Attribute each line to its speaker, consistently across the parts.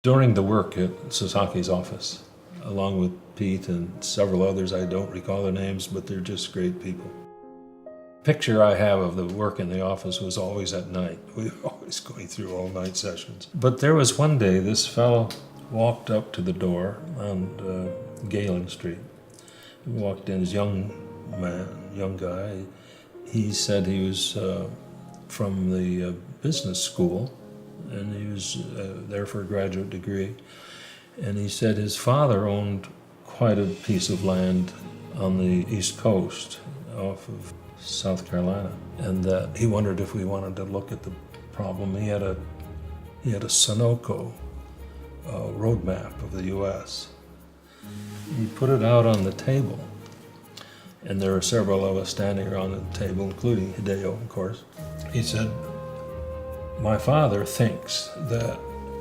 Speaker 1: During the work at Sasaki's office, along with Pete and several others, I don't recall their names, but they're just great people. Picture I have of the work in the office was always at night. We were always going through all-night sessions. But there was one day this fellow walked up to the door on Galen Street. He walked in, as young guy. He said he was from the business school, and he was there for a graduate degree. And he said his father owned quite a piece of land on the East Coast off of South Carolina, and that he wondered if we wanted to look at the problem. He had a Sunoco road map of the U.S. He put it out on the table, and there were several of us standing around the table, including Hideo, of course. He said, "My father thinks that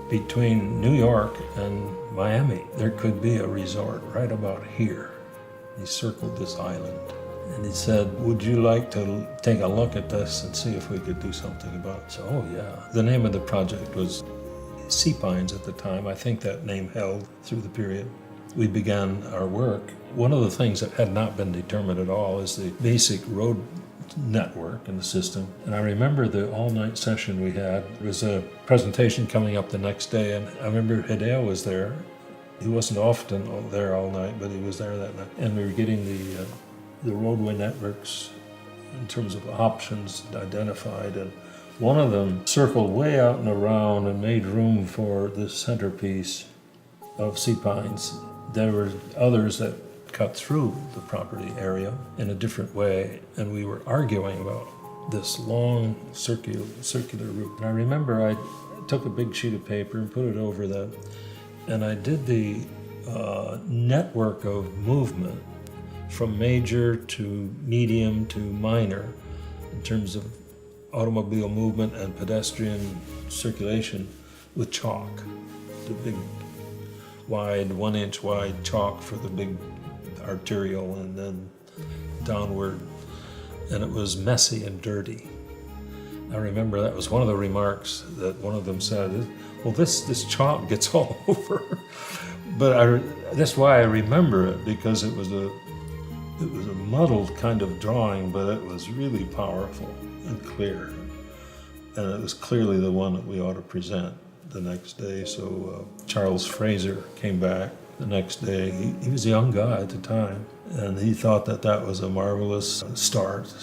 Speaker 1: between New York and Miami, there could be a resort right about here." He circled this island. And he said, "Would you like to take a look at this and see if we could do something about it?" So, oh yeah. The name of the project was Sea Pines at the time. I think that name held through the period. We began our work. One of the things that had not been determined at all is the basic road network in the system. And I remember the all-night session we had. There was a presentation coming up the next day, and I remember Hideo was there. He wasn't often there all night, but he was there that night. And we were getting the roadway networks in terms of options identified, and one of them circled way out and around and made room for this centerpiece of Sea Pines. There were others that cut through the property area in a different way, and we were arguing about this long circular route. And I remember I took a big sheet of paper and put it over that, and I did the network of movement from major to medium to minor in terms of automobile movement and pedestrian circulation with chalk. The big wide, 1 inch wide chalk for the big arterial and then downward. And it was messy and dirty. I remember that was one of the remarks that one of them said, "Well, this chalk gets all over." But that's why I remember it, because it was a muddled kind of drawing, but it was really powerful and clear. And it was clearly the one that we ought to present the next day. So Charles Fraser came back the next day. He was a young guy at the time, and he thought that that was a marvelous start,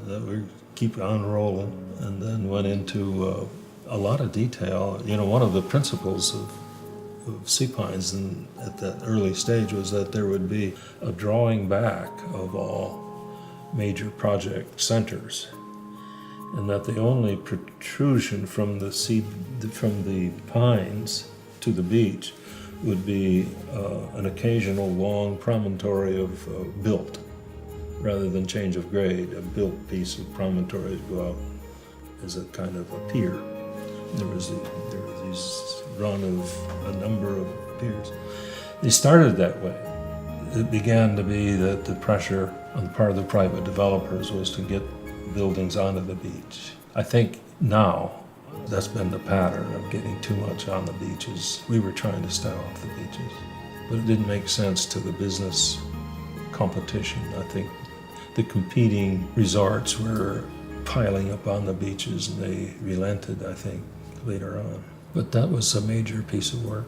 Speaker 1: that we keep on rolling, and then went into a lot of detail. You know, one of the principles of Sea Pines at that early stage was that there would be a drawing back of all major project centers, and that the only protrusion from the pines to the beach would be an occasional long promontory of built, rather than change of grade. A built piece of promontory would go out as a kind of a pier. There was these run of a number of piers. They started that way. It began to be that the pressure on the part of the private developers was to get buildings onto the beach. I think now that's been the pattern of getting too much on the beaches. We were trying to stay off the beaches, but it didn't make sense to the business competition. I think the competing resorts were piling up on the beaches, and they relented, I think, later on. But that was a major piece of work.